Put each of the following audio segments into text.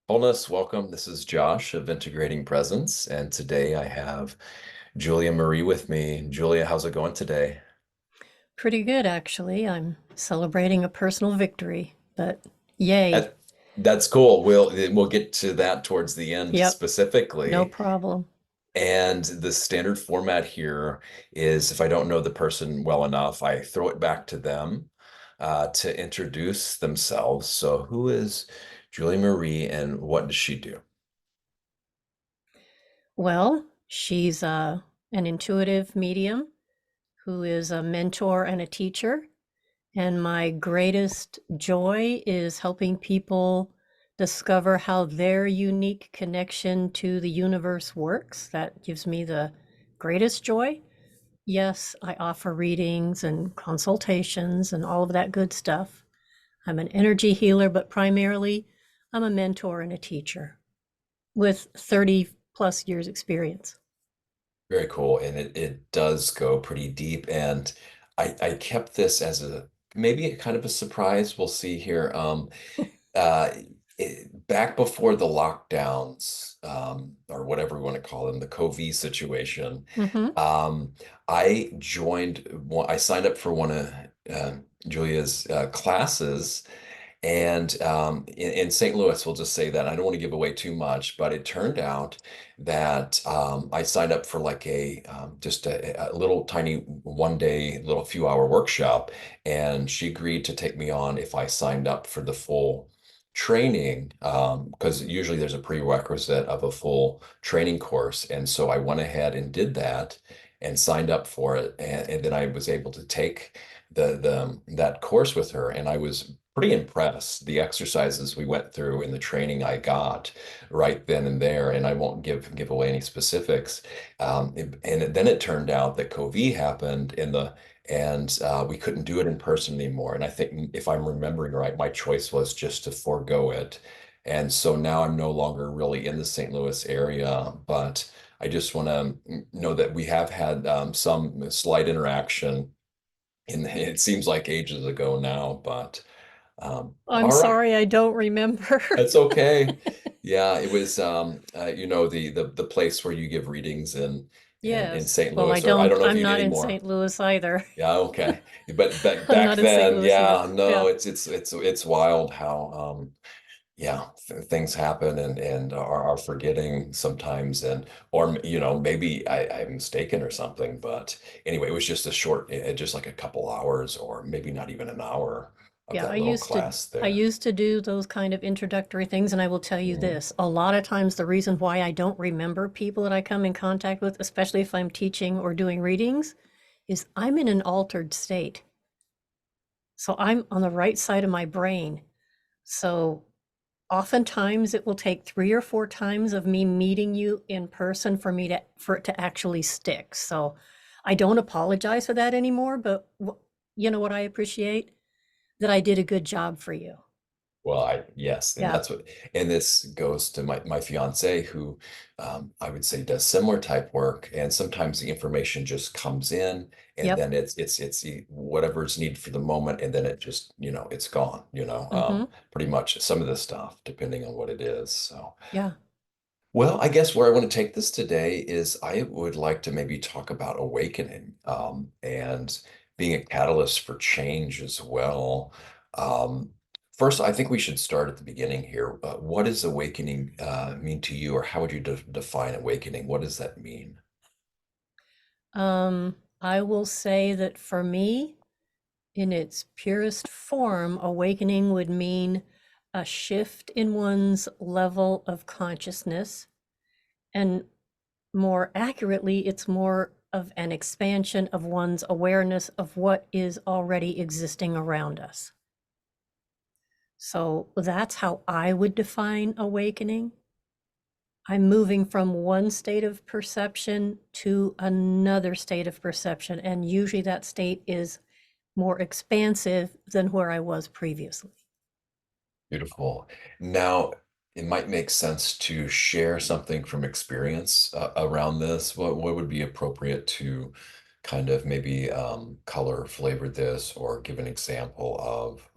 Wholeness, welcome. This is Josh of Integrating Presence, and today I have Julia Marie with me. Julia, how's it going today? Pretty good, actually. I'm celebrating a personal victory, but yay. That, that's cool. We'll get to that towards the end Yep, no specifically. problem. And the standard format here is if I don't know the person well enough, I throw it back to them to introduce themselves. So, who is Julia Marie and what does she do? Well, she's an intuitive medium who is a mentor and a teacher. And my greatest joy is helping people discover how their unique connection to the universe works. That gives me the greatest joy. Yes, I offer readings and consultations and all of that good stuff. I'm an energy healer, but primarily I'm a mentor and a teacher with 30 plus years experience. Very cool. And it does go pretty deep. And I kept this as a maybe a kind of a surprise. We'll see here. Uh, Back before the lockdowns, or whatever we want to call them, the COVID situation, Hmm. um, I signed up for one of uh, Julia's classes and in St. Louis, we'll just say that I don't want to give away too much, but it turned out that I signed up for like just a little tiny 1 day, little few hour workshop, and she agreed to take me on if I signed up for the full training, because usually there's a prerequisite of a full training course, and so I went ahead and did that and signed up for it, and then I was able to take the that course with her, and I was pretty impressed. The exercises we went through and the training I got right then and there, and I won't give away any specifics. And then it turned out that COVID happened and we couldn't do it in person anymore. And I think if I'm remembering right, my choice was just to forego it. And so now I'm no longer really in the St. Louis area, but I just want to know that we have had some slight interaction and it seems like ages ago now, but I'm all right, sorry, I don't remember. that's okay. Yeah, it was the place where you give readings in Yes. St. Well, Louis, or I don't know if I'm you not did in anymore. St. Louis either. Yeah, okay. But I'm back not in St. then, Louis either. yeah, no, Yeah. it's wild how yeah, th things happen and are forgetting sometimes and or maybe I'm mistaken or something, but anyway, it was just a short just like a couple hours or maybe not even an hour of Yeah, that little class I there. used to do those kind of introductory things, and I will tell you Mhm. this, a lot of times the reason why I don't remember people that I come in contact with, especially if I'm teaching or doing readings, is I'm in an altered state. So I'm on the right side of my brain. So oftentimes it will take 3 or 4 times of me meeting you in person for it to actually stick. So I don't apologize for that anymore, but you know what I appreciate? That I did a good job for you. Well, yes, and Yeah. that's what, and this goes to my fiance who I would say does similar type work, and sometimes the information just comes in, and Yep. then it's whatever is needed for the moment, and then it just it's gone, Hmm. pretty much some of the stuff, depending on what it is. So, Yeah. well, I guess where I want to take this today is I would like to maybe talk about awakening and being a catalyst for change as well. Um, First, I think we should start at the beginning here. What does awakening mean to you, or how would you define awakening? What does that mean? I will say that for me, in its purest form, awakening would mean a shift in one's level of consciousness. And more accurately, it's more of an expansion of one's awareness of what is already existing around us. So that's how I would define awakening. I'm moving from one state of perception to another state of perception, and usually that state is more expansive than where I was previously. Beautiful. Now, it might make sense to share something from experience around this. What would be appropriate to kind of maybe color flavor this or give an example of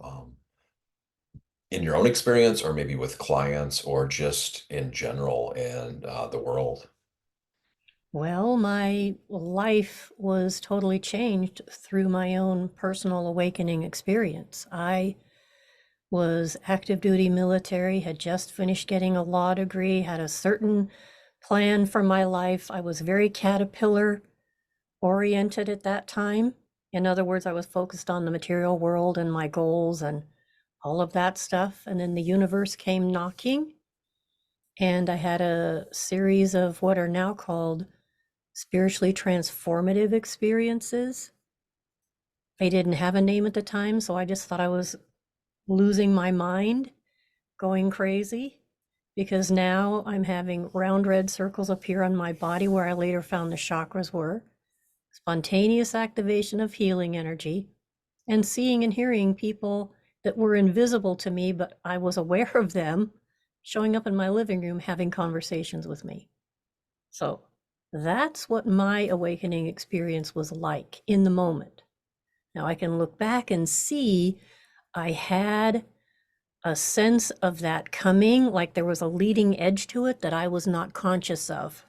in your own experience, or maybe with clients, or just in general in the world? Well, my life was totally changed through my own personal awakening experience. I was active duty military, had just finished getting a law degree, had a certain plan for my life. I was very caterpillar oriented at that time. In other words, I was focused on the material world and my goals and all of that stuff. And then the universe came knocking, and I had a series of what are now called spiritually transformative experiences. They didn't have a name at the time, so I just thought I was losing my mind, going crazy, because now I'm having round red circles appear on my body where I later found the chakras were, spontaneous activation of healing energy, and seeing and hearing people that were invisible to me, but I was aware of them showing up in my living room having conversations with me. So that's what my awakening experience was like in the moment. Now I can look back and see I had a sense of that coming, like there was a leading edge to it that I was not conscious of.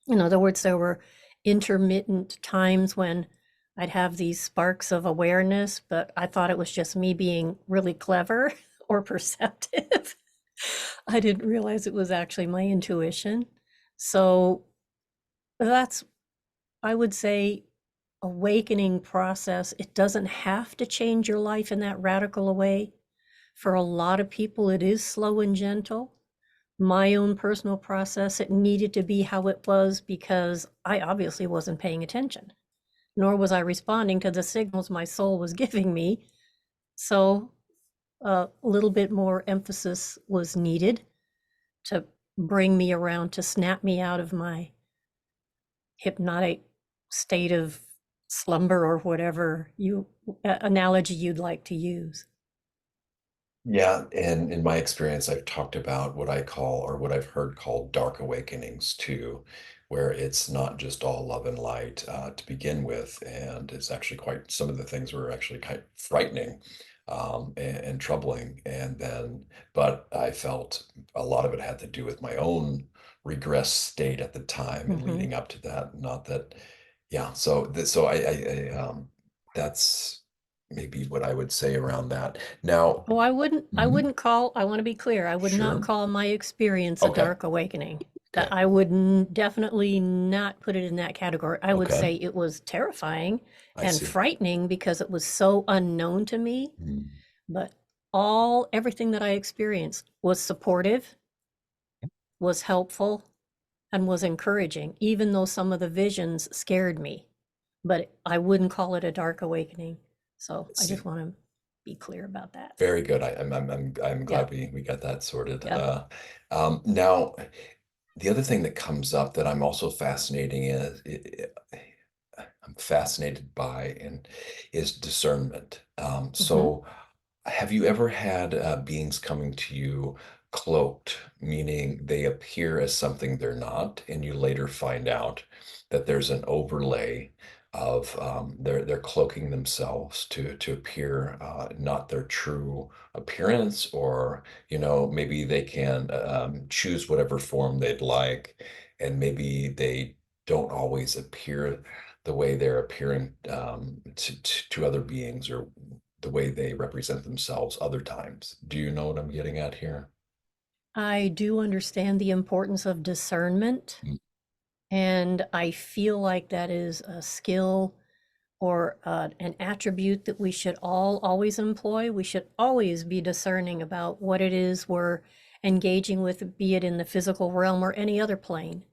In other words, there were intermittent times when I'd have these sparks of awareness, but I thought it was just me being really clever or perceptive. I didn't realize it was actually my intuition. So that's, I would say, awakening process. It doesn't have to change your life in that radical a way. For a lot of people, it is slow and gentle. My own personal process, it needed to be how it was because I obviously wasn't paying attention, nor was I responding to the signals my soul was giving me. So a little bit more emphasis was needed to bring me around, to snap me out of my hypnotic state of slumber or whatever you analogy you'd like to use. Yeah, and in my experience, I've talked about what I call, or what I've heard called, dark awakenings too, where it's not just all love and light to begin with, and it's actually quite, some of the things were actually kind of frightening and troubling, and then, but I felt a lot of it had to do with my own regress state at the time and Mm-hmm. leading up to that. Not that, yeah. So so that's maybe what I would say around that. Now. Oh, I Mhm. wouldn't call, I want to be clear, I would not Sure. call my experience a Okay. dark awakening. That Okay. I would definitely not put it in that category. I would Okay. say it was terrifying I and see. frightening because it was so unknown to me, Mm. but everything that I experienced was supportive, was helpful, and was encouraging, even though some of the visions scared me. But I wouldn't call it a dark awakening. So I I just see. want to be clear about that. Very good. I'm Yeah. glad we got that sorted. Yeah. Now, the other thing that comes up that I'm also I'm fascinated by, and is discernment. Hmm. So have you ever had beings coming to you cloaked, meaning they appear as something they're not, and you later find out that there's an overlay of they're cloaking themselves to appear not their true appearance, or maybe they can choose whatever form they'd like, and maybe they don't always appear the way they're appearing to other beings, or the way they represent themselves other times. Do you know what I'm getting at here? I do understand the importance of discernment, Mm. and I feel like that is a skill or an attribute that we should all always employ. We should always be discerning about what it is we're engaging with, be it in the physical realm or any other plane.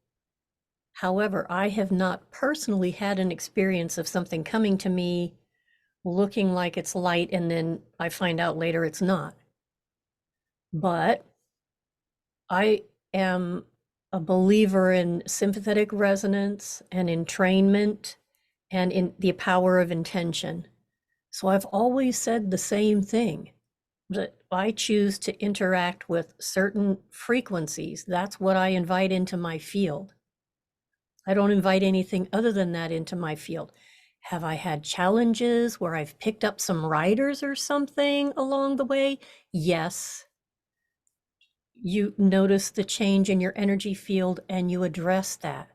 However, I have not personally had an experience of something coming to me looking like it's light and then I find out later it's not. But I am a believer in sympathetic resonance and entrainment and in the power of intention. So I've always said the same thing, that I choose to interact with certain frequencies. That's what I invite into my field. I don't invite anything other than that into my field. Have I had challenges where I've picked up some riders or something along the way? Yes. You notice the change in your energy field and you address that.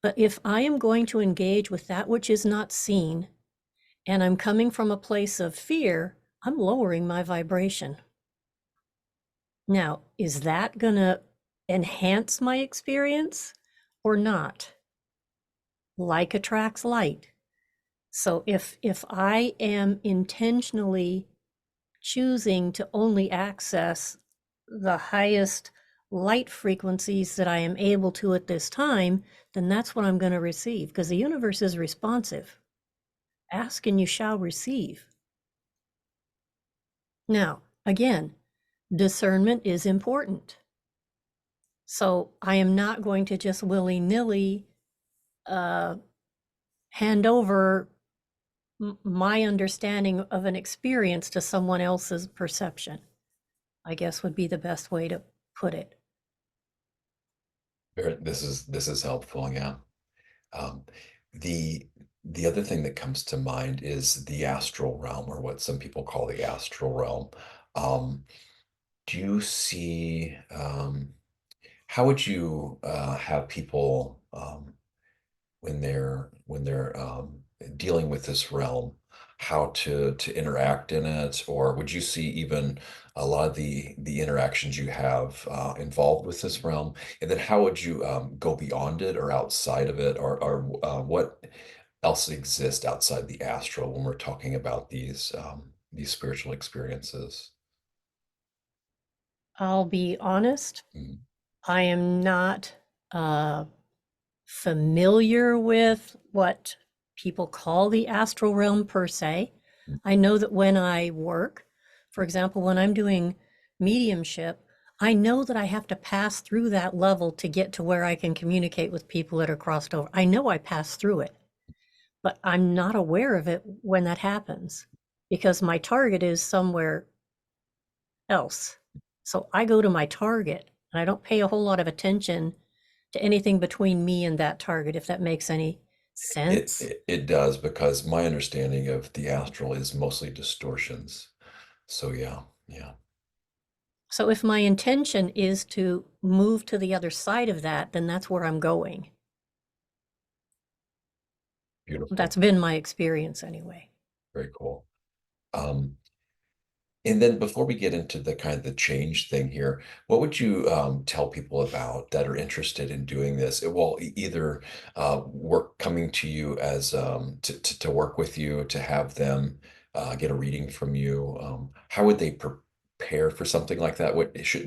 But if I am going to engage with that which is not seen, and I'm coming from a place of fear, I'm lowering my vibration. Now, is that going to enhance my experience or not? Like attracts like. So if I am intentionally choosing to only access the highest light frequencies that I am able to at this time, then that's what I'm going to receive because the universe is responsive. Ask and you shall receive. Now, again, discernment is important. So I am not going to just willy-nilly hand over my understanding of an experience to someone else's perception, I guess would be the best way to put it. This is helpful, yeah. Um, the the other thing that comes to mind is the astral realm, or what some people call the astral realm. Um, do you see how would you have people when they're dealing with this realm, how to interact in it, or would you see even a lot of the interactions you have involved with this realm, and then how would you go beyond it or outside of it, or what else exists outside the astral when we're talking about these spiritual experiences? I'll be honest, Mhm. I am not uh, familiar with what people call the astral realm per se. I know that when I work, for example, when I'm doing mediumship, I know that I have to pass through that level to get to where I can communicate with people that are crossed over. I know I pass through it, but I'm not aware of it when that happens because my target is somewhere else. So I go to my target and I don't pay a whole lot of attention to anything between me and that target, if that makes any It, sense. it it does, because my understanding of the astral is mostly distortions. So yeah, yeah, So if my intention is to move to the other side of that, then that's where I'm going. beautiful, That's been my experience anyway. very cool. Um, And then before we get into the kind of the change thing here, what would you tell people about that are interested in doing this? Well, either work coming to you as to work with you, to have them get a reading from you. How would they prepare for something like that?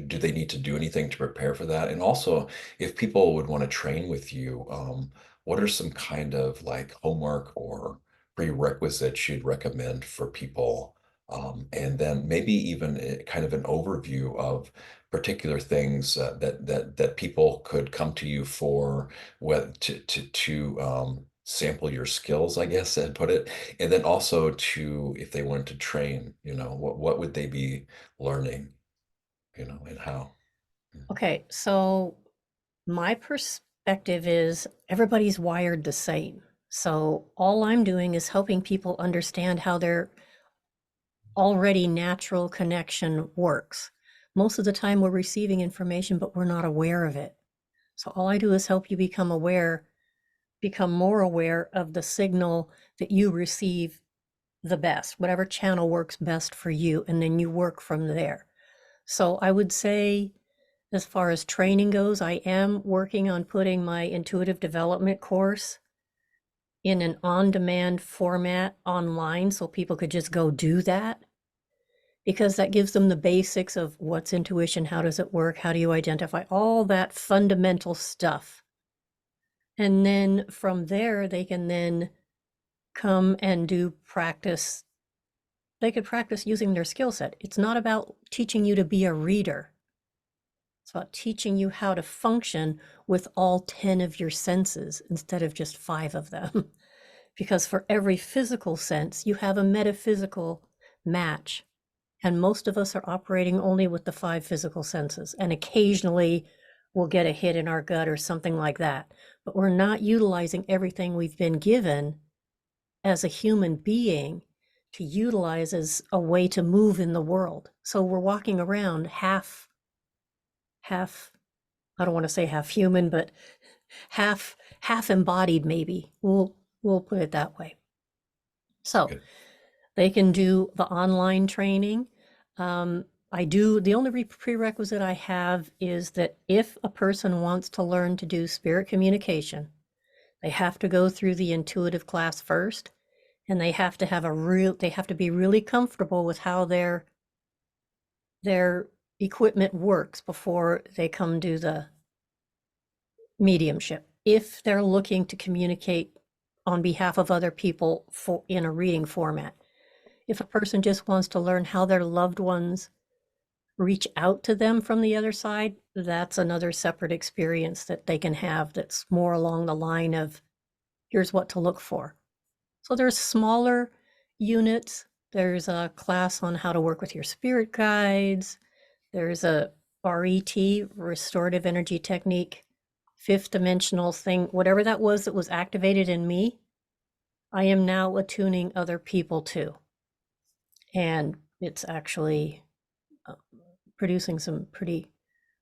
Do they need to do anything to prepare for that? And also, if people would want to train with you, what are some kind of like homework or prerequisites you'd recommend for people? And then maybe even kind of an overview of particular things that people could come to you for, what to sample your skills, I guess, and put it, and then also to, if they wanted to train, what would they be learning, and how? Mhm. Okay, so my perspective is everybody's wired the same. So all I'm doing is helping people understand how their already natural connection works. Most of the time, we're receiving information, but we're not aware of it. So all I do is help you become more aware of the signal that you receive the best, whatever channel works best for you, and then you work from there. So I would say, as far as training goes, I am working on putting my intuitive development course in an on-demand format online so people could just go do that, because that gives them the basics of what's intuition, how does it work, how do you identify all that fundamental stuff. And then from there, they can then come and do practice. They could practice using their skill set. It's not about teaching you to be a reader. It's about teaching you how to function with all 10 of your senses instead of just 5 of them. Because for every physical sense, you have a metaphysical match. And most of us are operating only with the 5 physical senses. And occasionally we'll get a hit in our gut or something like that. But we're not utilizing everything we've been given as a human being to utilize as a way to move in the world. So we're walking around half, I don't want to say half human, but half embodied maybe. We'll put it that way. So Good. they can do the online training. I do, the only prerequisite I have is that if a person wants to learn to do spirit communication, they have to go through the intuitive class first, and they have to have they have to be really comfortable with how their equipment works before they come do the mediumship. If they're looking to communicate on behalf of other people in a reading format. If a person just wants to learn how their loved ones reach out to them from the other side, that's another separate experience that they can have that's more along the line of here's what to look for. So there's smaller units. There's a class on how to work with your spirit guides. There's a RET, restorative energy technique, fifth dimensional thing, whatever that was activated in me, I am now attuning other people to. And it's actually producing some pretty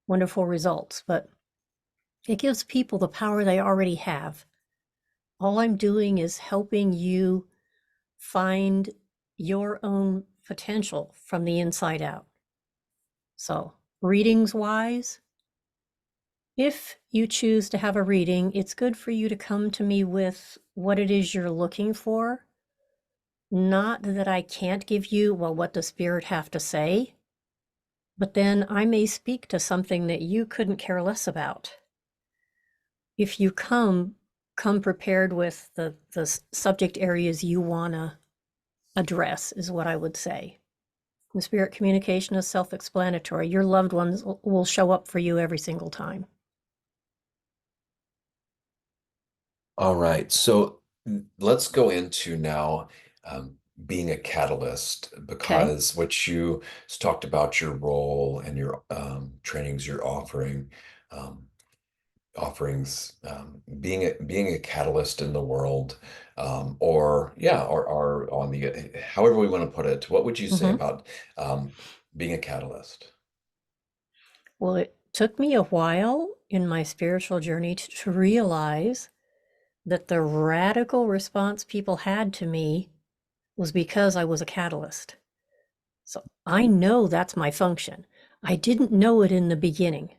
wonderful results, but it gives people the power they already have. All I'm doing is helping you find your own potential from the inside out. So, readings wise, if you choose to have a reading, it's good for you to come to me with what it is you're looking for. Not that I can't give you, well, what does spirit have to say? But then I may speak to something that you couldn't care less about. If you come prepared with the subject areas you want to address, is what I would say. The spirit communication is self-explanatory. Your loved ones will show up for you every single time. All right. So let's go into now being a catalyst, Okay. because what you talked about your role and your trainings you're offering, um, being a catalyst in the world, or yeah, or on the however we want to put it. What would you say Mm-hmm. about um, being a catalyst? Well, it took me a while in my spiritual journey to realize that the radical response people had to me was because I was a catalyst. So I know that's my function. I didn't know it in the beginning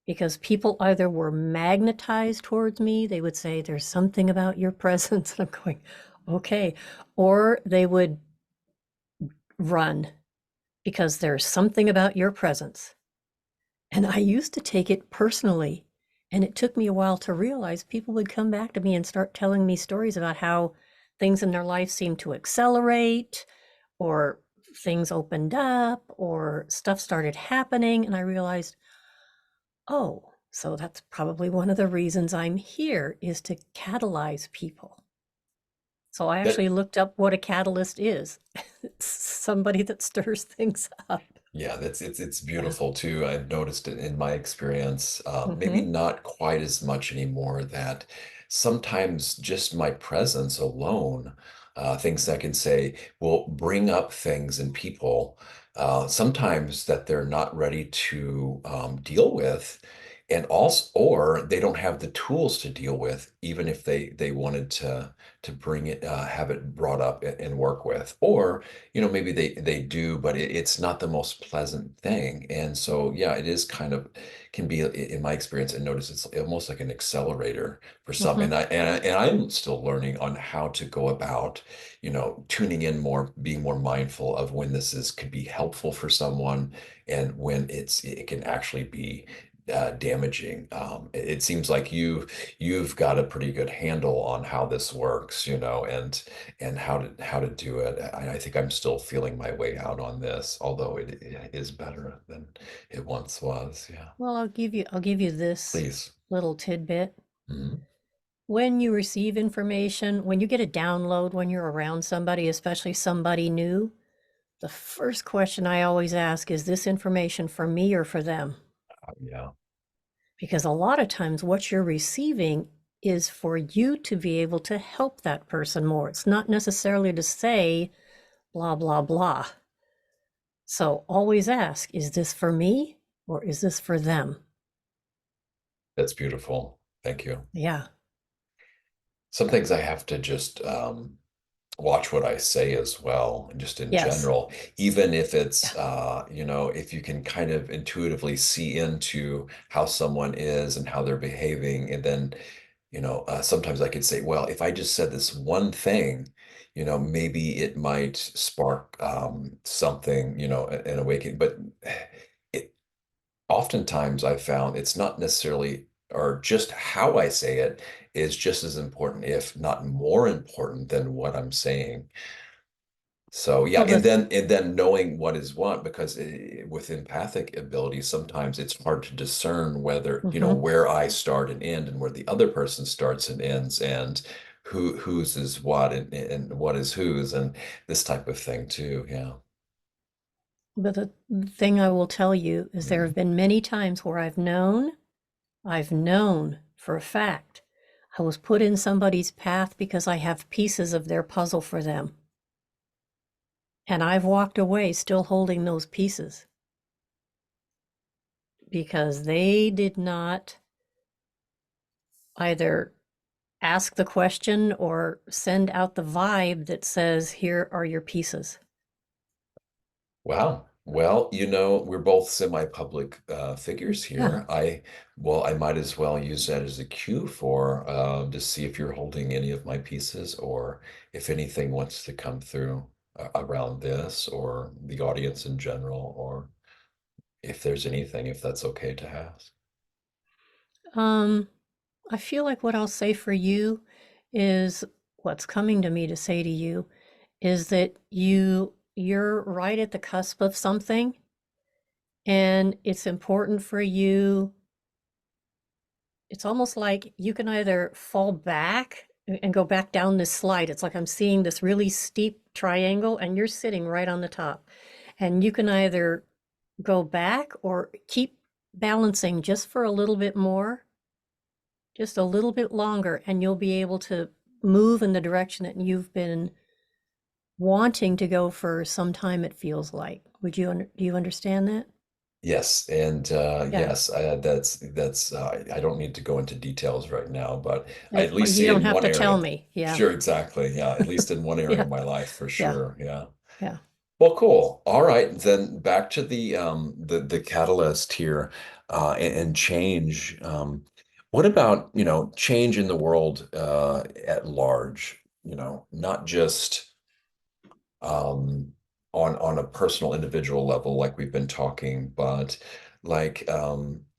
because people either were magnetized towards me, they would say, there's something about your presence. And I'm going, okay. Or they would run because there's something about your presence. And I used to take it personally. And it took me a while to realize people would come back to me and start telling me stories about how things in their life seemed to accelerate, or things opened up, or stuff started happening. And I realized, oh, so that's probably one of the reasons I'm here, is to catalyze people. So I That actually looked up what a catalyst is. It's somebody that stirs things up. Yeah, it's Yeah. beautiful too. I've noticed it in my experience, maybe Hmm. not quite as much anymore, that sometimes just my presence alone, things I can say will bring up things in people, sometimes that they're not ready to deal with, and also, or they don't have the tools to deal with, even if they wanted to bring it, have it brought up and work with, or maybe they do, but it's not the most pleasant thing. And so, yeah, it is kind of can be, in my experience, and notice it's almost like an accelerator for some. Hmm. And I'm still learning on how to go about, tuning in more, being more mindful of when this is could be helpful for someone, and when it can actually be damaging. It seems like you've got a pretty good handle on how this works, and how to do it. I think I'm still feeling my way out on this, although it is better than it once was. Yeah. Well, I'll give you this Please. little tidbit. Mhm. When you receive information, when you get a download, when you're around somebody, especially somebody new, the first question I always ask is this information for me or for them? Yeah. Because a lot of times what you're receiving is for you to be able to help that person more. It's not necessarily to say blah, blah, blah. So always ask, is this for me or is this for them? That's beautiful. Thank you. Yeah. Some things I have to just watch what I say as well, just in Yes. general, even if Yeah. it's, if you can kind of intuitively see into how someone is and how they're behaving. And then, sometimes I could say, well, if I just said this one thing, maybe it might spark something, an awakening. But it, oftentimes I've found it's not necessarily, or just how I say it is just as important, if not more important than what I'm saying. So yeah, Well, and then knowing what is what, because with empathic ability, sometimes it's hard to discern whether, mhm. where I start and end and where the other person starts and ends, and whose is what, and what is whose, and this type of thing too. Yeah. But the thing I will tell you is there have Mhm. been many times where I've known for a fact I was put in somebody's path because I have pieces of their puzzle for them. And I've walked away still holding those pieces because they did not either ask the question or send out the vibe that says, here are your pieces. Wow. Well, we're both semi-public figures Yeah. here. I might as well use that as a cue for to see if you're holding any of my pieces, or if anything wants to come through around this, or the audience in general, or if there's anything, if that's okay to ask. Um, I feel like what I'll say for you is what's coming to me to say to you is that you're right at the cusp of something, and it's important for you. It's almost like you can either fall back and go back down this slide. It's like I'm seeing this really steep triangle and you're sitting right on the top. And you can either go back or keep balancing just for a little bit more, just a little bit longer, and you'll be able to move in the direction that you've been wanting to go for some time, it feels like. Do you understand that? Yes, and Yeah. yes, that's I don't need to go into details right now, but I at Well, least you see it don't in have one to tell area. me. Yeah. Sure, exactly. Yeah, at least in one area Yeah. of my life for Yeah. sure. Yeah. Yeah. Well, cool. All right, then back to the catalyst here, and change. What about, change in the world at large, not just um, on a personal individual level, like we've been talking, but like,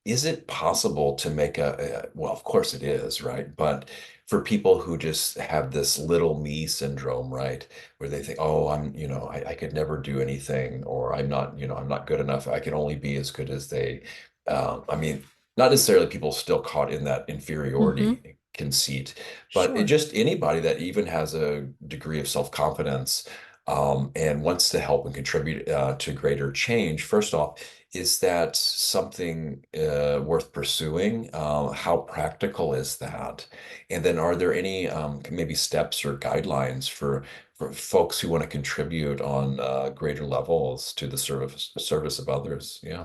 is it possible to make well, of course it is, right? But for people who just have this little me syndrome, right? Where they think, oh, I could never do anything, or I'm not good enough. I can only be as good as they. I mean, not necessarily people still caught in that Mm-hmm. inferiority conceit, but Sure. just anybody that even has a degree of self-confidence, and wants to help and contribute to greater change. First off, is that something worth pursuing? How practical is that? And then, are there any maybe steps or guidelines for folks who want to contribute on greater levels to the service of others? Yeah,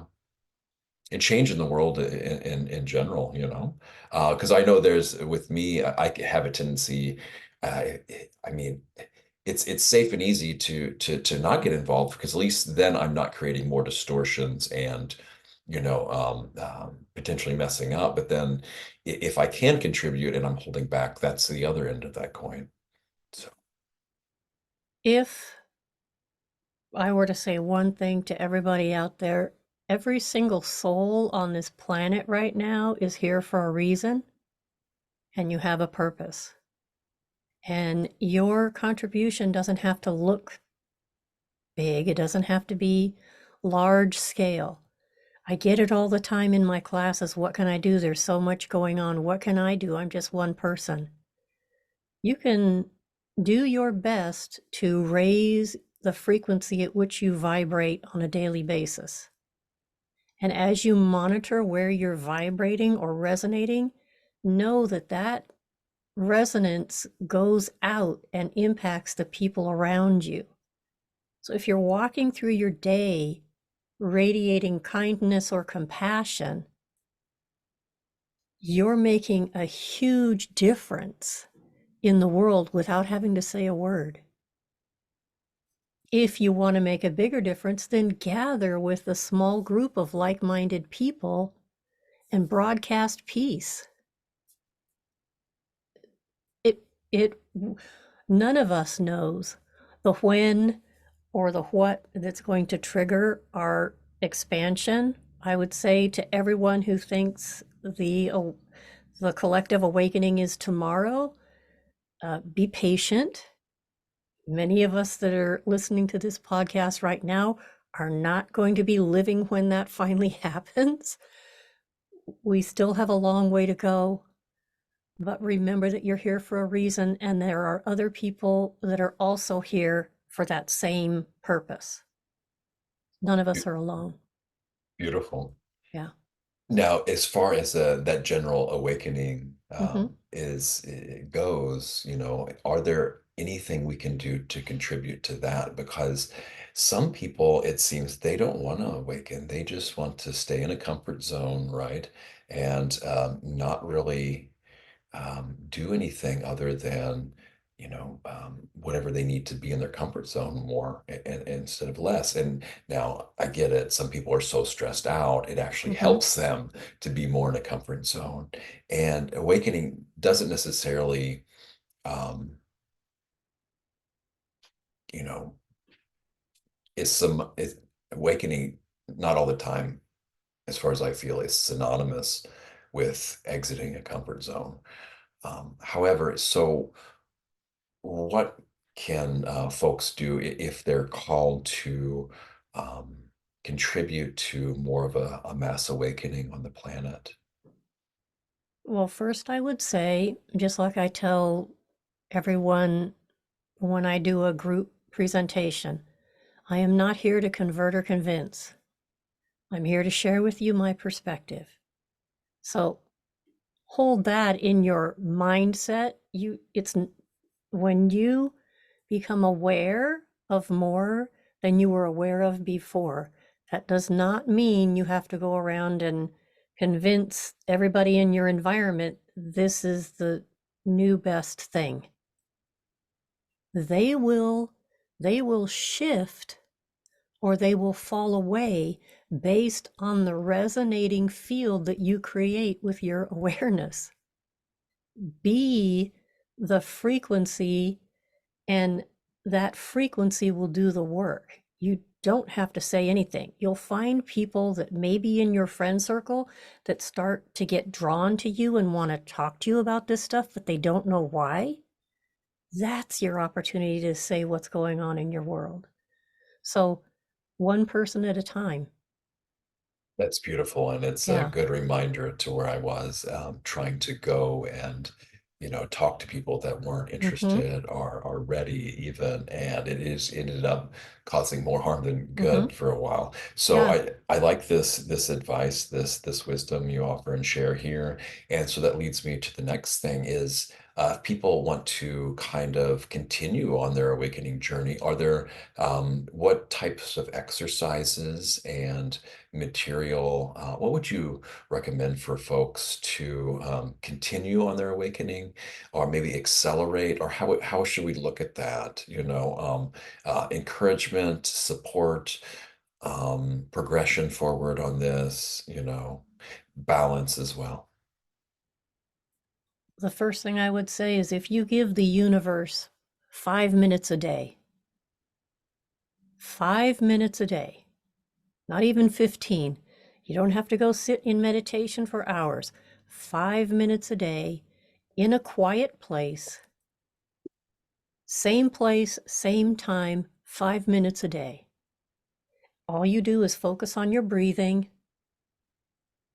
and change in the world in general, because I know there's, with me, I have a tendency. I I mean, it's safe and easy to not get involved, because at least then I'm not creating more distortions and, potentially messing up. But then if I can contribute and I'm holding back, that's the other end of that coin. So If I were to say one thing to everybody out there, every single soul on this planet right now is here for a reason, and you have a purpose. And your contribution doesn't have to look big, it doesn't have to be large scale. I get it all the time in my classes. What can I do? There's so much going on. What can I do? I'm just one person. You can do your best to raise the frequency at which you vibrate on a daily basis. And as you monitor where you're vibrating or resonating, know that that resonance goes out and impacts the people around you. So if you're walking through your day radiating kindness or compassion, you're making a huge difference in the world without having to say a word. If you want to make a bigger difference, then gather with a small group of like-minded people and broadcast peace. It none of us knows the when or the what that's going to trigger our expansion. I would say to everyone who thinks the collective awakening is tomorrow, be patient. Many of us that are listening to this podcast right now are not going to be living when that finally happens. We still have a long way to go, but remember that you're here for a reason, and there are other people that are also here for that same purpose. None of us Be- are alone. Beautiful. Yeah. Now, as far as that general awakening Mm-hmm. is goes, are there anything we can do to contribute to that? Because some people, it seems, they don't want to awaken. They just want to stay in a comfort zone, right? And not really do anything other than, whatever they need to be in their comfort zone more instead of less. And now I get it. Some people are so stressed out, it actually Mm-hmm. helps them to be more in a comfort zone. And awakening doesn't necessarily, um, you know, is awakening not all the time, as far as I feel, is synonymous with exiting a comfort zone. However, so what can folks do if they're called to um, contribute to more of a mass awakening on the planet? Well, first, I would say, just like I tell everyone when I do a group presentation, I am not here to convert or convince. I'm here to share with you my perspective. So hold that in your mindset. When you become aware of more than you were aware of before, that does not mean you have to go around and convince everybody in your environment this is the new best thing. They will they will shift or they will fall away based on the resonating field that you create with your awareness. Be the frequency, and that frequency will do the work. You don't have to say anything. You'll find people that may be in your friend circle that start to get drawn to you and want to talk to you about this stuff, but they don't know why. That's your opportunity to say what's going on in your world. So, one person at a time. That's beautiful, and it's a Yeah. good reminder to where I was trying to go and talk to people that weren't Mm-hmm. interested or are ready even, and it is ended up causing more harm than Mm-hmm. good for a while. So Yeah. I like this advice, this wisdom you offer and share here, and so that leads me to the next thing is. If people want to kind of continue on their awakening journey, are there what types of exercises and material, what would you recommend for folks to continue on their awakening or maybe accelerate, or how should we look at that? Encouragement, support, progression forward on this, balance as well. The first thing I would say is if you give the universe 5 minutes a day, 5 minutes a day, not even 15. You don't have to go sit in meditation for hours. 5 minutes a day in a quiet place, same time, 5 minutes a day. All you do is focus on your breathing,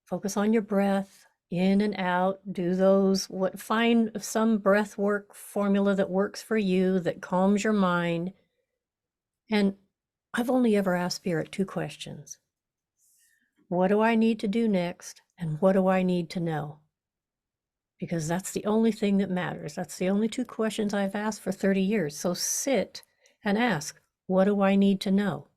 focus on your breath, in and out. Do find some breath work formula that works for you, that calms your mind. And I've only ever asked Spirit two questions. What do I need to do next? And what do I need to know? because that's the only thing that matters. That's the only two questions I've asked for 30 years. So sit and ask, what do I need to know?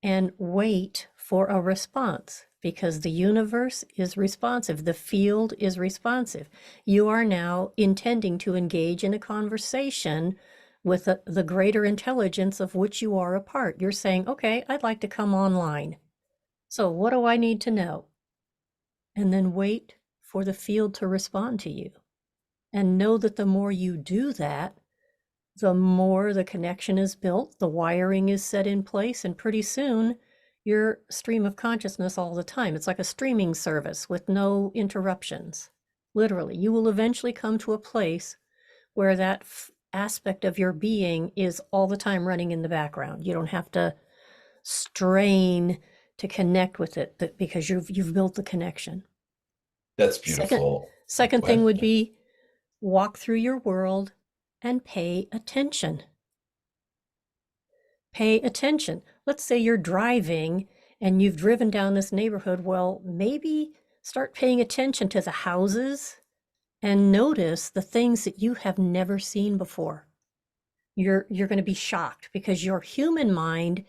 And wait for a response, because the universe is responsive. The field is responsive. You are now intending to engage in a conversation with the greater intelligence of which you are a part. You're saying, okay, I'd like to come online. So what do I need to know? And then wait for the field to respond to you. And know that the more you do that, the more the connection is built, the wiring is set in place, and pretty soon your stream of consciousness all the time. It's like a streaming service with no interruptions. Literally, you will eventually come to a place where that aspect of your being is all the time running in the background. You don't have to strain to connect with it because you've built the connection. That's Second, beautiful. second Go thing ahead. would be walk through your world and pay attention. Pay attention. Let's say you're driving and you've driven down this neighborhood. Well, maybe start paying attention to the houses and notice the things that you have never seen before. You're going to be shocked because your human mind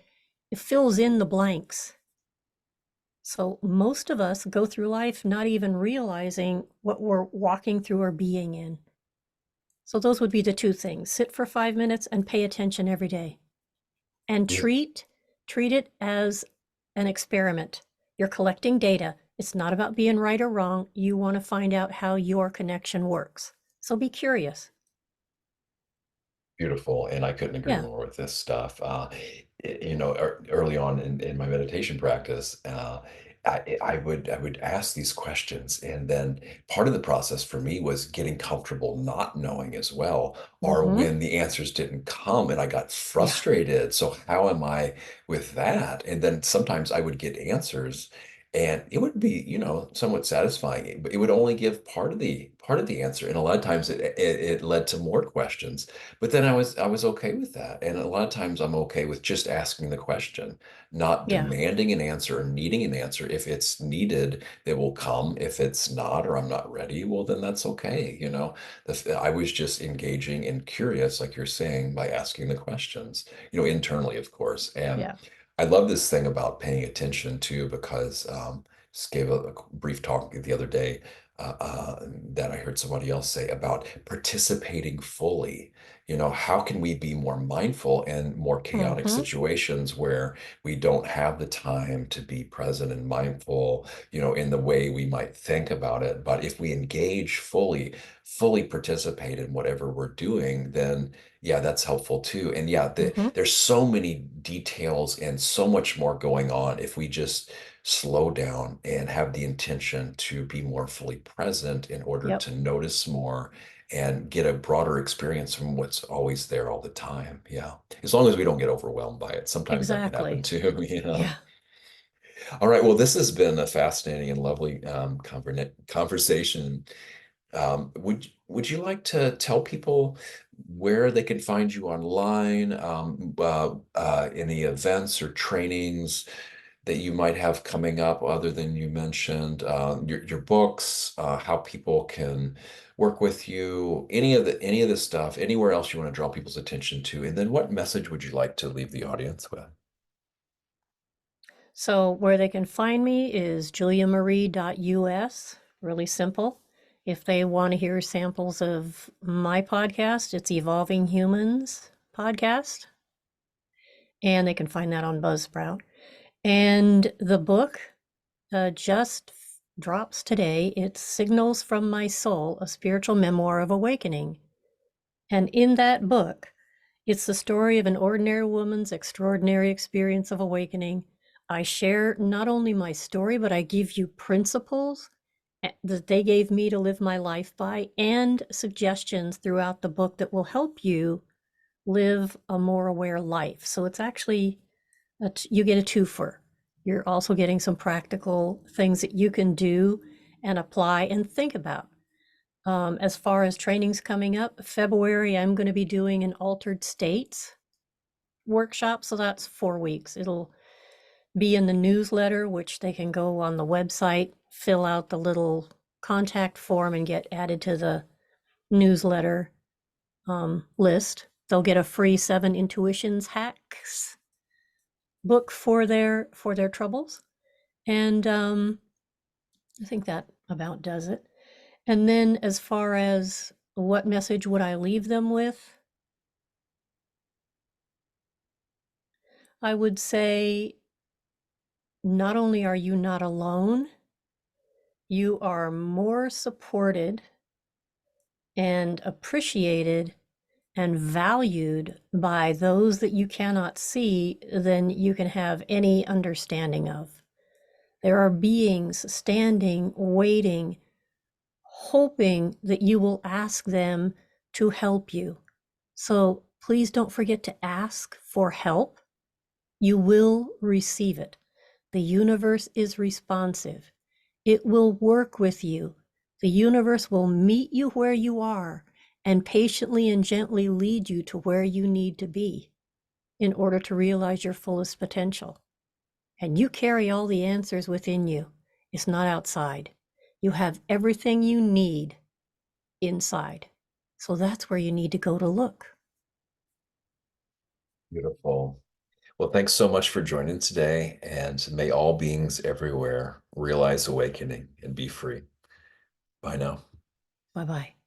fills in the blanks. So most of us go through life not even realizing what we're walking through or being in. So those would be the two things. Sit for 5 minutes and pay attention every day. And treat it as an experiment. You're collecting data. It's not about being right or wrong. You want to find out how your connection works. So be curious. Beautiful, and I couldn't agree Yeah. more with this stuff. Early on in my meditation practice, I would ask these questions, and then part of the process for me was getting comfortable not knowing as well, or Mm-hmm. when the answers didn't come and I got Yeah. frustrated. So how am I with that? And then sometimes I would get answers, and it would be, somewhat satisfying, but it would only give part of the answer, and a lot of times it led to more questions. But then I was okay with that. And a lot of times I'm okay with just asking the question, not Yeah. demanding an answer or needing an answer. If it's needed, it will come. If it's not, or I'm not ready, well, then that's okay. I was just engaging and curious, like you're saying, by asking the questions, internally, of course. And Yeah. I love this thing about paying attention too, because just gave a brief talk the other day that I heard somebody else say about participating fully. How can we be more mindful in more chaotic Mm-hmm. situations where we don't have the time to be present and mindful, in the way we might think about it. But if we engage fully participate in whatever we're doing, then yeah, that's helpful too. And yeah, Mm-hmm. there's so many details and so much more going on if we just slow down and have the intention to be more fully present in order Yep. to notice more and get a broader experience from what's always there all the time. Yeah. As long as we don't get overwhelmed by it. Sometimes that can happen Exactly. too. Yeah. All right. Well, this has been a fascinating and lovely conversation. Would you like to tell people where they can find you online, any events or trainings that you might have coming up, other than you mentioned, your books, how people can work with you, any of the stuff, anywhere else you want to draw people's attention to, and then what message would you like to leave the audience with? So where they can find me is juliamarie.us. Really simple. If they want to hear samples of my podcast, it's Evolving Humans podcast, and they can find that on Buzzsprout. And the book just drops today. It's Signals from My Soul, a spiritual memoir of awakening. And in that book, it's the story of an ordinary woman's extraordinary experience of awakening. I share not only my story, but I give you principles that they gave me to live my life by, and suggestions throughout the book that will help you live a more aware life. So it's actually, you get a twofer. You're also getting some practical things that you can do and apply and think about. As far as trainings coming up, February, I'm going to be doing an altered states workshop. So that's 4 weeks. It'll be in the newsletter, which they can go on the website, fill out the little contact form and get added to the newsletter list, they'll get a free 7 intuitions hacks book for their troubles. And I think that about does it. And then as far as what message would I leave them with? I would say not only are you not alone, you are more supported and appreciated and valued by those that you cannot see than you can have any understanding of. There are beings standing, waiting, hoping that you will ask them to help you. So please don't forget to ask for help. You will receive it. The universe is responsive. It will work with you. The universe will meet you where you are and patiently and gently lead you to where you need to be in order to realize your fullest potential. And you carry all the answers within you. It's not outside. You have everything you need inside. So that's where you need to go to look. Beautiful. Well, thanks so much for joining today, and may all beings everywhere realize awakening and be free. Bye now. Bye bye.